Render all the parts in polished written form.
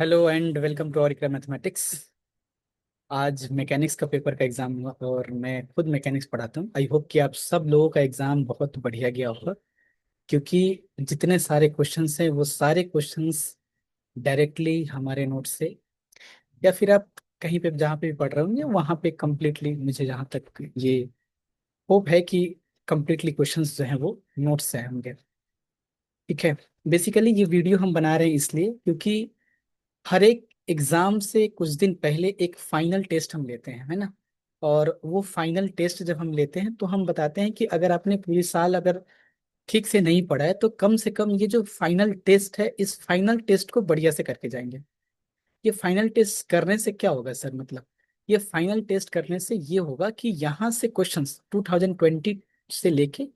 Hello and welcome to और mathematics. आज mechanics का पेपर का एग्जाम हुआ और मैं खुद मैकेनिक्स पढ़ाता हूँ। आई होप कि आप सब लोगों का एग्जाम बहुत बढ़िया गया होगा, क्योंकि जितने सारे क्वेश्चंस हैं वो सारे क्वेश्चंस डायरेक्टली हमारे नोट से या फिर आप कहीं पे जहाँ पे भी पढ़ रहे होंगे वहाँ पे कम्प्लीटली, मुझे जहाँ तक ये होप है कि कम्प्लीटली क्वेश्चंस जो हैं वो नोट से होंगे। ठीक है। बेसिकली ये वीडियो हम बना रहे हैं इसलिए क्योंकि हर एक एग्जाम से कुछ दिन पहले एक फाइनल टेस्ट हम लेते हैं, है ना। और वो फाइनल टेस्ट जब हम लेते हैं तो हम बताते हैं कि अगर आपने पूरी साल अगर ठीक से नहीं पढ़ा है तो कम से कम ये जो फाइनल टेस्ट है इस फाइनल टेस्ट को बढ़िया से करके जाएंगे। ये फाइनल टेस्ट करने से क्या होगा सर, मतलब ये फाइनल टेस्ट करने से ये होगा कि यहाँ से क्वेश्चंस 2020 से लेके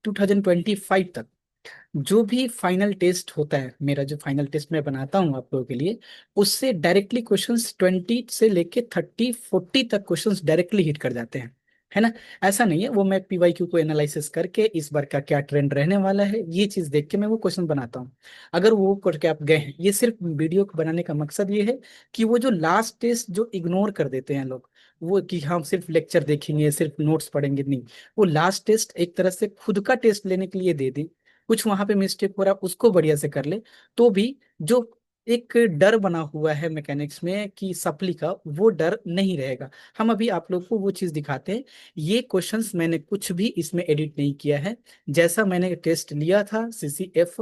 2025 तक जो भी फाइनल टेस्ट होता है, मेरा जो फाइनल टेस्ट मैं बनाता हूँ आप लोगों के लिए, उससे डायरेक्टली क्वेश्चंस 20 से लेके 30 40 तक क्वेश्चंस डायरेक्टली हिट कर जाते हैं, है ना। ऐसा नहीं है, वो मैं पीवाईक्यू को एनालिसिस करके इस बार का क्या ट्रेंड रहने वाला है ये चीज देख के मैं वो क्वेश्चन बनाता हूँ। अगर वो करके आप गए हैं, ये सिर्फ वीडियो को बनाने का मकसद ये है कि वो जो लास्ट टेस्ट जो इग्नोर कर देते हैं लोग, वो कि हम सिर्फ लेक्चर देखेंगे सिर्फ नोट्स पढ़ेंगे, नहीं। वो लास्ट टेस्ट एक तरह से खुद का टेस्ट लेने के लिए दे दें, कुछ वहां पे मिस्टेक हो रहा है उसको बढ़िया से कर ले, तो भी जो एक डर बना हुआ है मैकेनिक्स में कि सप्ली का, वो डर नहीं रहेगा। हम अभी आप लोग को वो चीज दिखाते हैं। ये क्वेश्चंस मैंने कुछ भी इसमें एडिट नहीं किया है, जैसा मैंने टेस्ट लिया था सीसीएफ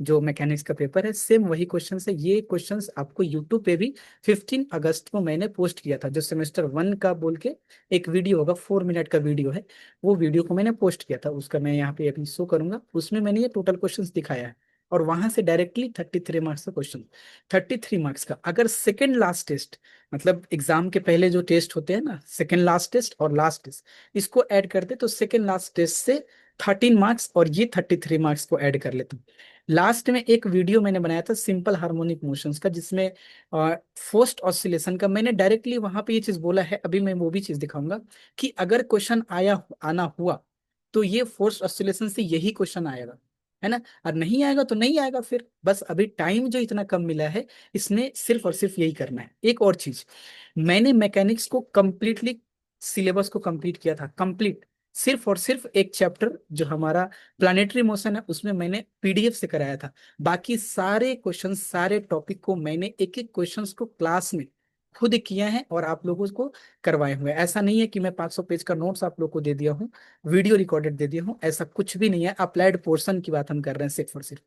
जो मैकेनिक्स का पेपर है, सेम वही क्वेश्चंस है। ये क्वेश्चंस आपको यूट्यूब पे भी 15 अगस्त को मैंने पोस्ट किया था, जो सेमेस्टर 1 का बोल के एक वीडियो होगा, 4 मिनट का वीडियो है। वो वीडियो को मैंने पोस्ट किया था, उसका मैं यहाँ पे अभी शो करूंगा, उसमें मैंने ये टोटल क्वेश्चंस दिखाया है। और वहां से डायरेक्टली 33 मार्क्स का क्वेश्चन, 33 मार्क्स का। अगर सेकेंड लास्ट टेस्ट, मतलब एग्जाम के पहले जो टेस्ट होते हैं ना, सेकेंड लास्ट टेस्ट और लास्ट टेस्ट, इसको ऐड कर दे तो सेकेंड लास्ट टेस्ट से 13 मार्क्स और ये 33 मार्क्स को ऐड कर लेता हूँ। लास्ट में एक वीडियो मैंने बनाया था सिंपल हार्मोनिक मोशंस का, जिसमें फोर्स्ड ऑसिलेशन का मैंने डायरेक्टली वहां पे ये चीज बोला है। अभी मैं वो भी चीज दिखाऊंगा कि अगर क्वेश्चन आया आना हुआ तो ये फोर्स ऑसिलेशन से यही क्वेश्चन आएगा, है ना। और नहीं आएगा तो नहीं आएगा, फिर बस अभी टाइम जो इतना कम मिला है इसमें सिर्फ और सिर्फ यही करना है। एक और चीज, मैंने मैकेनिक्स को कंप्लीटली सिलेबस को कंप्लीट किया था, कंप्लीट। सिर्फ और सिर्फ एक चैप्टर जो हमारा प्लानिटरी मोशन है उसमें मैंने पीडीएफ से कराया था। बाकी सारे क्वेश्चन सारे टॉपिक को मैंने एक एक क्वेश्चंस को क्लास में खुद किया है और आप लोगों को करवाए हुए हैं। ऐसा नहीं है कि मैं 500 पेज का नोट्स आप लोग को दे दिया हूँ, वीडियो रिकॉर्डेड दे दिया हूँ, ऐसा कुछ भी नहीं है। अप्लाइड पोर्शन की बात हम कर रहे हैं सिर्फ और सिर्फ।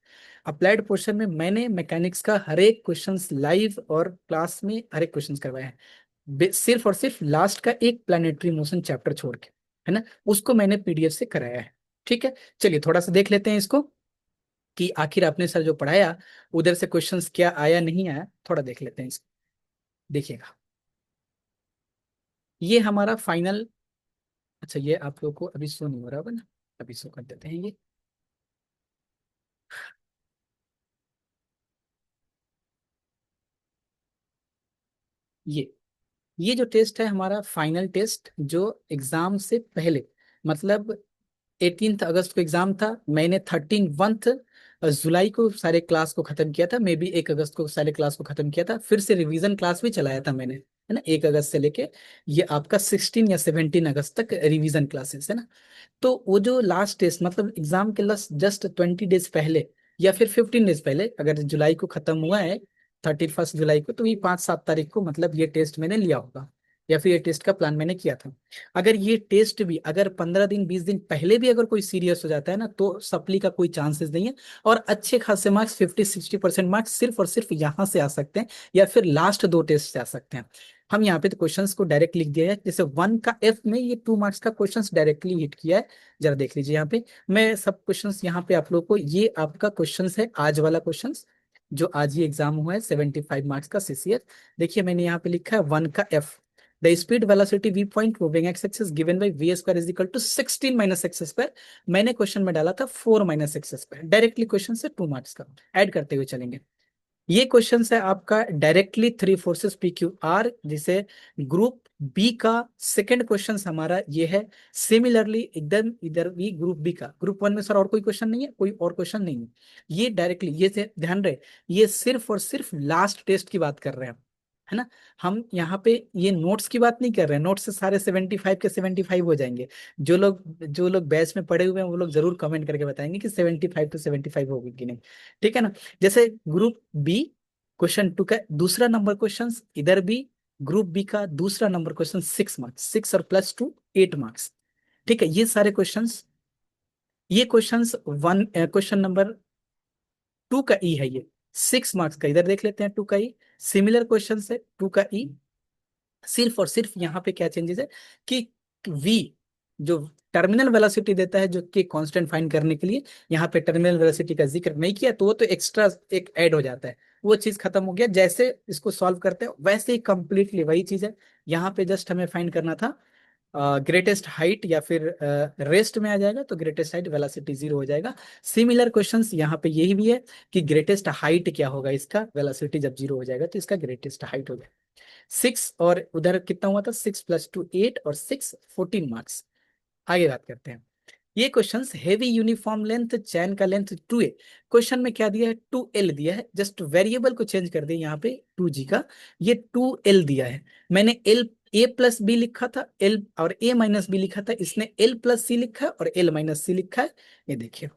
अप्लाइड पोर्शन में मैंने मैकेनिक्स का हर एक क्वेश्चन लाइव और क्लास में हर एक क्वेश्चन करवाया है, सिर्फ और सिर्फ लास्ट का एक प्लानिटरी मोशन चैप्टर छोड़ के, है ना। उसको मैंने पीडीएफ से कराया है। ठीक है। चलिए थोड़ा सा देख लेते हैं इसको कि आखिर आपने सर जो पढ़ाया उधर से क्वेश्चंस क्या आया नहीं आया, थोड़ा देख लेते हैं इसको। देखिएगा, ये हमारा फाइनल। अच्छा, ये आप लोग को अभी शो नहीं हो रहा होगा ना, अभी शो कर देते हैं ये ये जो टेस्ट है हमारा फाइनल टेस्ट, जो एग्जाम से पहले, मतलब 18 अगस्त को एग्जाम था। मैंने 13 जुलाई को सारे क्लास को खत्म किया था, मे बी 1 अगस्त को सारे क्लास को खत्म किया था, फिर से रिवीजन क्लास भी चलाया था मैंने, है ना। 1 अगस्त से लेके ये आपका 16 या 17 अगस्त तक रिवीजन क्लासेस, है ना। तो वो जो लास्ट टेस्ट, मतलब एग्जाम के लास्ट जस्ट 20 डेज पहले या फिर 15 डेज पहले, अगर जुलाई को खत्म हुआ है 31 जुलाई को, तो ये 5 7 तारीख को मतलब ये टेस्ट मैंने लिया होगा, या फिर ये टेस्ट का प्लान मैंने किया था। अगर ये टेस्ट भी अगर 15 दिन 20 दिन पहले भी अगर कोई सीरियस हो जाता है ना, तो सप्ली का कोई चांसेस नहीं है। और अच्छे खासे मार्क्स 50 60% मार्क्स सिर्फ और सिर्फ यहाँ से आ सकते हैं, या फिर लास्ट दो टेस्ट से आ सकते हैं। हम यहाँ पे तो क्वेश्चंस को डायरेक्ट लिख दिया है, जैसे 1 का एफ में ये 2 मार्क्स का क्वेश्चंस डायरेक्टली हिट किया है। जरा देख लीजिए यहाँ पे, मैं सब क्वेश्चंस यहाँ पे आप लोग को, ये आपका क्वेश्चंस है आज वाला क्वेश्चंस जो आज ही एग्जाम हुआ है, 75 मार्क्स का सीसीएफ। देखिए मैंने यहाँ पे लिखा है 1 का F, the speed velocity v point moving x axis given by v square is equal to 16 minus x square. मैंने क्वेश्चन में डाला था 4 minus x square, directly question से 2 मार्क्स का ऐड करते हुए चलेंगे। ये क्वेश्चन है आपका directly three forces P Q R, जिसे ग्रुप बी का सेकंड क्वेश्चन हमारा ये है। सिमिलरली एकदम इधर भी ग्रुप बी का, ग्रुप वन में सर और कोई क्वेश्चन नहीं है, कोई और क्वेश्चन नहीं है। ये डायरेक्टली ये से ध्यान रहे, ये सिर्फ और सिर्फ लास्ट टेस्ट की बात कर रहे हैं, है ना। हम यहाँ पे ये नोट्स की बात नहीं कर रहे हैं, नोट्स से सारे 75 के 75 हो जाएंगे। जो लोग बैच में पढ़े हुए हैं वो लोग जरूर कमेंट करके बताएंगे कि 75 to 75 होगी कि नहीं, ठीक है ना। जैसे ग्रुप बी क्वेश्चन टू का दूसरा नंबर क्वेश्चन, इधर भी ग्रुप बी का दूसरा नंबर क्वेश्चन 6 मार्क्स, 6 और प्लस 2 8 मार्क्स, ठीक है। ये सारे क्वेश्चंस, ये questions one question number two का ई है ये, 6 मार्क्स का। इधर देख लेते हैं टू का ई, सिमिलर क्वेश्चन है टू का ई। सिर्फ और सिर्फ यहाँ पे क्या चेंजेस है कि v जो टर्मिनल वेलोसिटी देता है, जो कि कांस्टेंट फाइंड करने के लिए यहाँ पे टर्मिनल वेलोसिटी का जिक्र नहीं किया, तो वो तो एक्स्ट्रा एक ऐड हो जाता है, वो चीज खत्म हो गया। जैसे इसको सॉल्व करते हैं वैसे ही कंप्लीटली वही चीज है। यहाँ पे जस्ट हमें फाइंड करना था ग्रेटेस्ट हाइट, या फिर रेस्ट में आ जाएगा तो ग्रेटेस्ट हाइट वेलोसिटी 0 हो जाएगा। सिमिलर क्वेश्चंस यहाँ पे यही भी है कि ग्रेटेस्ट हाइट क्या होगा इसका, वेलोसिटी जब 0 हो जाएगा तो इसका ग्रेटेस्ट हाइट हो जाएगा। 6 और उधर कितना हुआ था, 6 प्लस 2 8 और 6 14 मार्क्स। आगे बात करते हैं। ये क्वेश्चन हेवी यूनिफॉर्म लेंथ चैन का लेंथ 2a, क्वेश्चन में क्या दिया है 2l दिया है, जस्ट वेरिएबल को चेंज कर दिया यहाँ पे 2g का, ये 2l दिया है। मैंने l a प्लस बी लिखा था, l और a माइनस बी लिखा था, इसने l प्लस सी लिखा है और l माइनस सी लिखा है। ये देखिए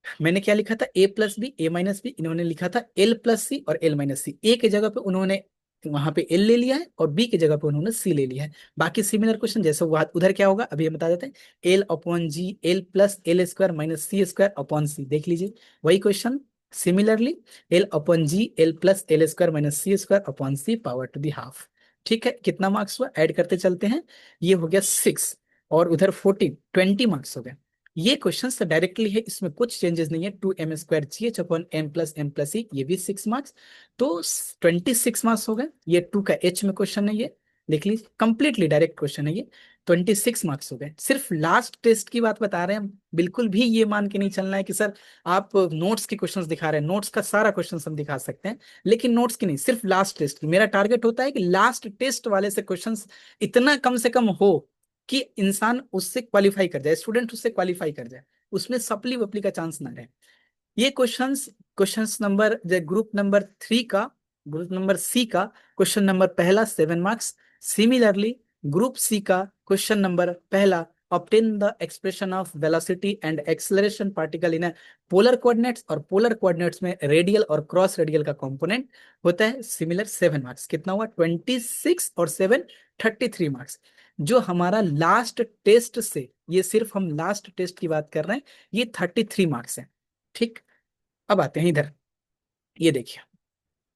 मैंने क्या लिखा था, ए प्लस बी ए माइनस बी, इन्होंने लिखा था एल प्लस सी और एल माइनस सी। ए की जगह पे उन्होंने वहां पे एल ले लिया है और बी की जगह पे उन्होंने सी ले लिया है। बाकी सिमिलर क्वेश्चन जैसे उधर क्या होगा अभी हम बता देते हैं, L upon G L plus L square minus C square upon C, देख लीजिए वही question. Similarly L upon G L plus L square minus C square upon C power to the half, ठीक है। कितना मार्क्स हुआ, add करते चलते हैं, ये हो गया 6 और उधर 14, 20 मार्क्स हो गए। ये क्वेश्चन तो डायरेक्टली है, इसमें कुछ चेंजेस नहीं है। 2m² अपॉन m+m+e, ये भी 6 मार्क्स, तो 26 मार्क्स हो गए। ये टू का एच में क्वेश्चन है, ये देख लीजिए कंप्लीटली डायरेक्ट क्वेश्चन है ये। 26 मार्क्स हो गए। सिर्फ लास्ट टेस्ट की बात बता रहे हैं हम, बिल्कुल भी ये मान के नहीं चलना है कि सर आप नोट्स के क्वेश्चंस दिखा रहे हैं, नोट्स का सारा क्वेश्चन हम दिखा सकते हैं, लेकिन नोट्स की नहीं, सिर्फ लास्ट टेस्ट की। मेरा टारगेट होता है कि लास्ट टेस्ट वाले से क्वेश्चंस इतना कम से कम हो कि इंसान उससे क्वालिफाई कर जाए, स्टूडेंट उससे क्वालिफाई कर जाए, उसमें सप्ली वपली का चांस ना रहे। ये questions, questions number group number 3 का, ग्रुप नंबर सी का क्वेश्चन नंबर पहला 7 मार्क्स। सिमिलरली ग्रुप सी का क्वेश्चन नंबर पहला, obtain the expression of velocity and acceleration particle in a polar coordinates, और पोलर कोऑर्डिनेट्स में रेडियल और cross radial का component होता है। सिमिलर 7 मार्क्स, कितना हुआ 26 और 7 33 मार्क्स। जो हमारा लास्ट टेस्ट से, ये सिर्फ हम लास्ट टेस्ट की बात कर रहे हैं, ये 33 मार्क्स है, ठीक। अब आते हैं इधर, ये देखिए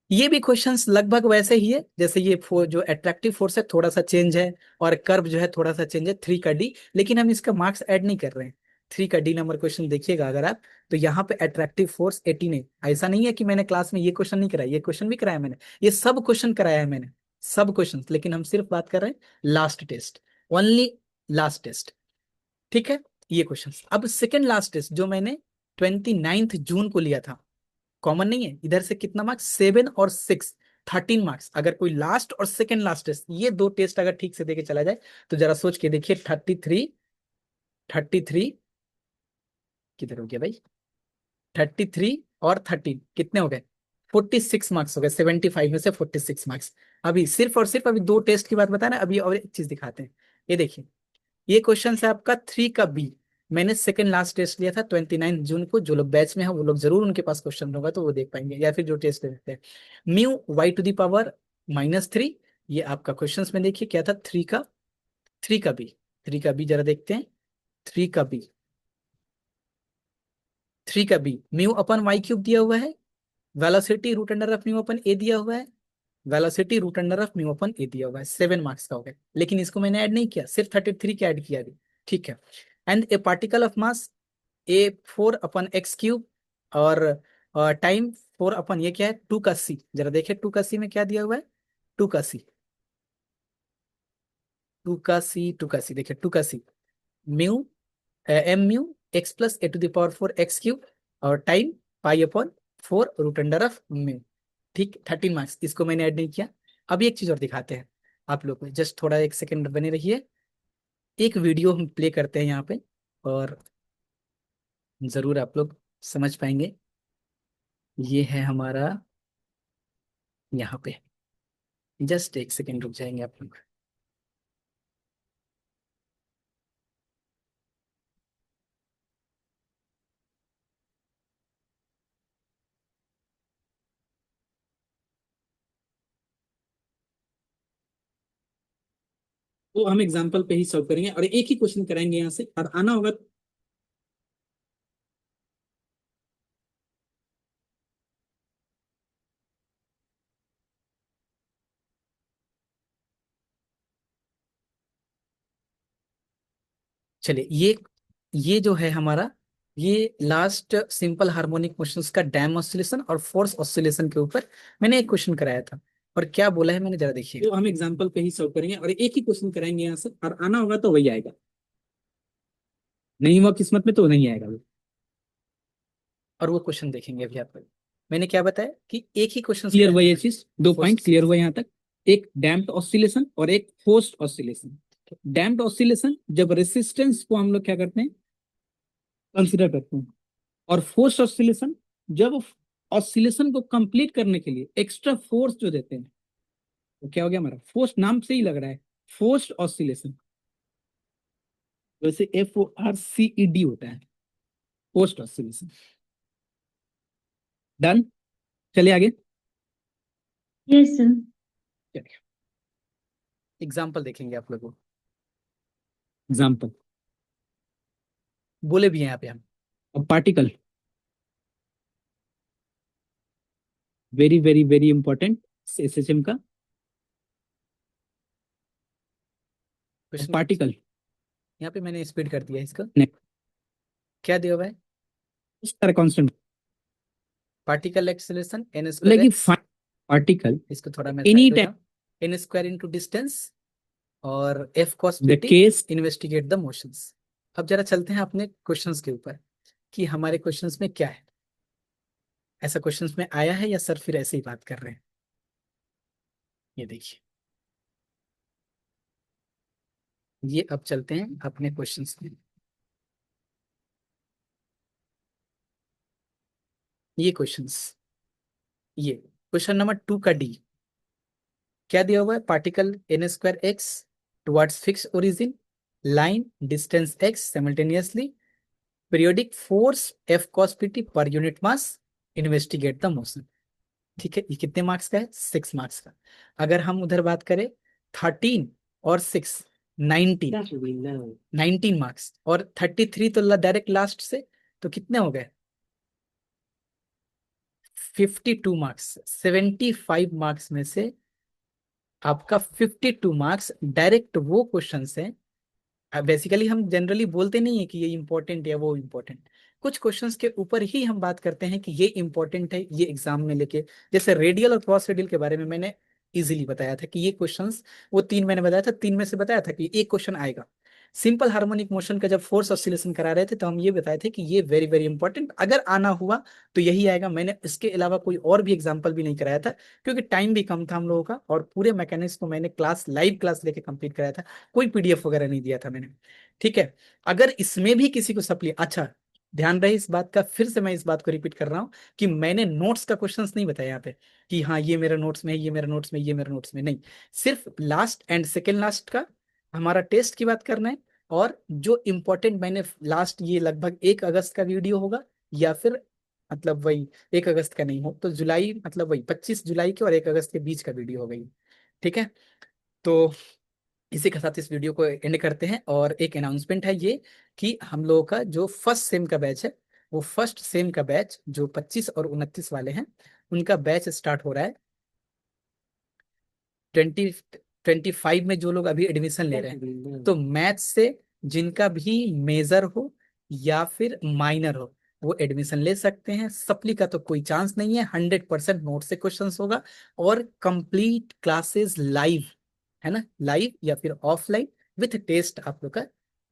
ये भी क्वेश्चंस लगभग वैसे ही है जैसे ये जो अट्रैक्टिव फोर्स है थोड़ा सा चेंज है, और कर्व जो है थोड़ा सा चेंज है, 3 का डी, लेकिन हम इसका मार्क्स ऐड नहीं कर रहे हैं। 3 का डी नंबर क्वेश्चन देखिएगा अगर आप, तो यहाँ पे अट्रैक्टिव फोर्स 18 है। ऐसा नहीं है कि मैंने क्लास में ये क्वेश्चन नहीं कराया, ये क्वेश्चन भी कराया मैंने, ये सब क्वेश्चन कराया है मैंने, सब क्वेश्चन, लेकिन हम सिर्फ बात कर रहे हैं last test, only last test, ठीक है। ये क्वेश्चन अब सेकेंड लास्ट टेस्ट जो मैंने 29 जून को लिया था, कॉमन नहीं है इधर से, कितना मार्क्स 7 और 6, 13 मार्क्स। अगर कोई लास्ट और सेकेंड लास्ट टेस्ट, ये दो टेस्ट अगर ठीक से देके चला जाए तो जरा सोच के देखिए, 33 किधर हो गया भाई, 33 और 13 कितने हो गए, 46 मार्क्स हो गए। 75 में से 46 मार्क्स। अभी सिर्फ और सिर्फ अभी दो टेस्ट की बात बता रहे हैं, अभी और एक चीज दिखाते हैं। ये देखिए ये क्वेश्चन है आपका 3 का बी, मैंने सेकंड लास्ट टेस्ट लिया था 29 जून को। जो लोग बैच में हैं वो लोग जरूर, उनके पास क्वेश्चन होगा तो वो देख पाएंगे, या फिर जो टेस्ट देते हैं। Mu y to the power -3, ये आपका क्वेश्चन में देखिए क्या था, 3 का बी जरा देखते हैं। 3 का बी, 3 का B mu upon Y cube दिया हुआ है, velocity root under of mu upon A दिया हुआ है, velocity root under of mu upon A दिया हुआ है, 7 मार्क्स का हो गया। लेकिन इसको मैंने ऐड नहीं किया, सिर्फ 33 का ऐड किया अभी, ठीक है। And A particle of mass A 4/x³ और टाइम 4 ये क्या है 2 का c, जरा देखिए 2 का c में क्या दिया हुआ है, 2 का c, 2 का c देखिए 2 का c, mu m mu x plus a to the power 4 x³ और time pi upon 4 root under of mu. ठीक, 13 मार्क्स, इसको मैंने ऐड नहीं किया। अभी एक चीज और दिखाते हैं आप लोग को, जस्ट थोड़ा 1 सेकंड बने रहिए। एक वीडियो हम प्ले करते हैं यहाँ पे, और जरूर आप लोग समझ पाएंगे। ये है हमारा यहाँ पे, जस्ट 1 सेकंड रुक जाएंगे आप लोग। तो हम एग्जाम्पल पे ही सॉल्व करेंगे और एक ही क्वेश्चन कराएंगे यहाँ से, और आना होगा। चलिए, ये जो है हमारा, ये लास्ट सिंपल हार्मोनिक मोशंस का डैम ऑसिलेशन और फोर्स ऑसिलेशन के ऊपर मैंने एक क्वेश्चन कराया था। और क्या बोला है मैंने, जरा देखिए। तो हम एग्जांपल पे ही सॉल्व करेंगे और एक ही क्वेश्चन कराएंगे यहाँ से, और आना होगा तो वही आएगा, नहीं हुआ किस्मत में तो नहीं आएगा वो। और वो क्वेश्चन देखेंगे अभी आप। मैंने क्या बताया कि एक ही क्वेश्चन क्लियर हुआ, ये चीज 2 पॉइंट क्लियर हुआ यहाँ तक। एक डैम्प्ड ऑसिलेशन और एक फोर्स्ड ऑसिलेशन। डैम्प्ड ऑसिलेशन जब रेसिस्टेंस को हम लोग क्या करते हैं, कंसिडर करते हैं, और फोर्स ऑसिलेशन जब ऑसिलेशन को कंप्लीट करने के लिए एक्स्ट्रा फोर्स जो देते हैं, तो क्या हो गया हमारा, फोर्स नाम से ही लग रहा है, फोर्स्ड ऑसिलेशन। वैसे FORCED होता है, फोर्स्ड ऑसिलेशन। डन, चलिए आगे। Yes sir. चलिए एग्जाम्पल देखेंगे आप लोगों को। एग्जाम्पल बोले भी हैं यहाँ पे हम। अब particle, very very very important SHM का पार्टिकल। यहाँ पे मैंने स्पीड कर दिया इसका। क्या दिया हुआ है, इस तरह constant particle acceleration n square, particle इसको थोड़ा मैं any time n square into distance और f cos pt case investigate the motions. अब जरा चलते हैं अपने क्वेश्चंस के ऊपर कि हमारे क्वेश्चंस में क्या है। ऐसा क्वेश्चंस में आया है या सर फिर ऐसे ही बात कर रहे हैं। ये देखिए, ये अब चलते हैं अपने क्वेश्चंस में। ये क्वेश्चंस, ये क्वेश्चन नंबर 2 का डी। क्या दिया हुआ है, particle n square x towards fix origin, line distance x simultaneously, periodic force F cos pt per unit mass, investigate the motion. ठीक है, ये कितने मार्क्स का है, 6 मार्क्स का। अगर हम उधर बात करें 13 और 6, 19 मार्क्स, और 33 तो डायरेक्ट लास्ट से, तो कितने हो गए, 52 मार्क्स। 75 मार्क्स में से आपका 52 मार्क्स डायरेक्ट वो क्वेश्चन है। बेसिकली हम जनरली बोलते नहीं है कि ये इंपॉर्टेंट या वो इंपॉर्टेंट, कुछ क्वेश्चंस के ऊपर ही हम बात करते हैं कि ये इंपॉर्टेंट है, ये एग्जाम में लेके। जैसे रेडियल और क्रॉस रेडियल के बारे में मैंने इजीली बताया था कि ये क्वेश्चंस, वो 3 मैंने बताया था, 3 में से बताया था कि एक क्वेश्चन आएगा। सिंपल हार्मोनिक मोशन का जब फोर्स ऑसिलेशन करा रहे थे तो हम ये बताए थे कि ये वेरी वेरी इंपॉर्टेंट, अगर आना हुआ तो यही आएगा। मैंने इसके अलावा कोई और भी एग्जाम्पल भी नहीं कराया था, क्योंकि टाइम भी कम था हम लोगों का, और पूरे मैकेनिक्स को मैंने क्लास, लाइव क्लास लेके कंप्लीट कराया था, कोई PDF वगैरह नहीं दिया था मैंने। ठीक है, अगर इसमें भी किसी को सप्ली, अच्छा ध्यान रहे इस बात का, फिर से मैं इस बात को रिपीट कर रहा हूँ कि मैंने नोट्स का क्वेश्चंस नहीं बताया यहाँ पे कि हाँ ये मेरा नोट्स में है, ये मेरा नोट्स में, ये मेरा नोट्स में नहीं। सिर्फ लास्ट एंड सेकेंड लास्ट का हमारा टेस्ट की बात करना है। और जो इम्पोर्टेंट मैंने लास्ट, ये लगभग 1 अगस्त का वीडियो होगा, या फिर मतलब वही 1 अगस्त का नहीं हो तो जुलाई, मतलब वही 25 जुलाई के और 1 अगस्त के बीच का वीडियो हो गई। ठीक है, तो इसी के साथ इस वीडियो को एंड करते हैं। और एक अनाउंसमेंट है ये कि हम लोगों का जो फर्स्ट सेम का बैच है, वो फर्स्ट सेम का बैच जो 25 और 29 वाले हैं, उनका बैच स्टार्ट हो रहा है 2025 में। जो लोग अभी एडमिशन ले रहे हैं, तो मैथ से जिनका भी मेजर हो या फिर माइनर हो, वो एडमिशन ले सकते हैं। सप्ली का तो कोई चांस नहीं है, 100% नोट से क्वेश्चन होगा, और कंप्लीट क्लासेस लाइव, है ना, लाइव या फिर ऑफलाइन विथ टेस्ट आप लोग का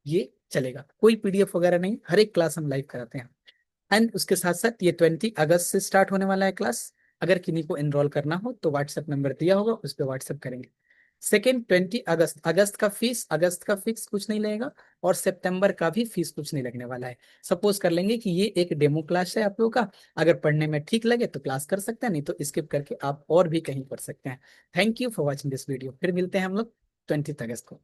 ये चलेगा। कोई PDF वगैरह नहीं, हर एक क्लास हम लाइव कराते हैं। एंड उसके साथ साथ ये 20 अगस्त से स्टार्ट होने वाला है क्लास। अगर किन्हीं को एनरोल करना हो तो व्हाट्सएप नंबर दिया होगा, उस पर व्हाट्सएप करेंगे। सेकेंड, 20 अगस्त, अगस्त का फिक्स कुछ नहीं लगेगा, और सितंबर का भी फीस कुछ नहीं लगने वाला है। सपोज कर लेंगे कि ये एक डेमो क्लास है आप लोगों का, अगर पढ़ने में ठीक लगे तो क्लास कर सकते हैं, नहीं तो स्किप करके आप और भी कहीं पढ़ सकते हैं। Thank you for watching this video, फिर मिलते हैं हम लोग 20 अगस्त को।